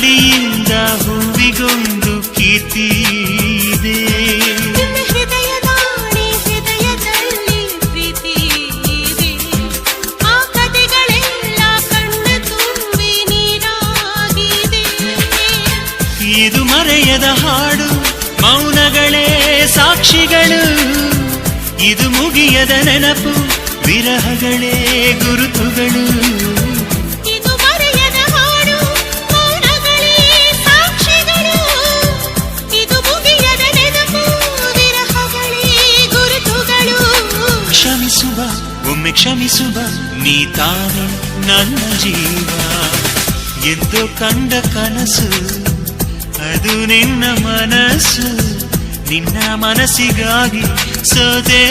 ಗಾಳಿಯಿಂದ ಹೂವಿಗೊಂದು ಕೀರ್ತಿ ಇದೆ. ಹೃದಯದಲ್ಲಿ ಪ್ರೀತಿ ಇದೆ. ಆ ಕಥೆಗಳೆಲ್ಲ ಕಣ್ಣ ತುಂಬಿ ನೀರಾಗಿದೆ. ಇದು ಮರೆಯದ ಹಾಡು, ಮೌನಗಳೇ ಸಾಕ್ಷಿಗಳು. ಇದು ಮುಗಿಯದ ನೆನಪು, ವಿರಹಗಳೇ ಗುರುತುಗಳು. ಇದು ಮರೆಯದ ಹಾಡು, ಮೌನಗಳೇ ಸಾಕ್ಷಿಗಳು. ಇದು ಮುಗಿಯದ ನೆನಪು, ವಿರಹಗಳೇ ಗುರುತುಗಳು. ಕ್ಷಮಿಸುವ, ಒಮ್ಮೆ ಕ್ಷಮಿಸುವ, ನೀ ತಾನೇ ನನ್ನ ಜೀವ. ಎಂದು ಕಂಡ ಕನಸು ಅದು ನಿನ್ನ ಮನಸ್ಸು. ನಿನ್ನ ಮನಸ್ಸಿಗಾಗಿ ಸೋದೆ.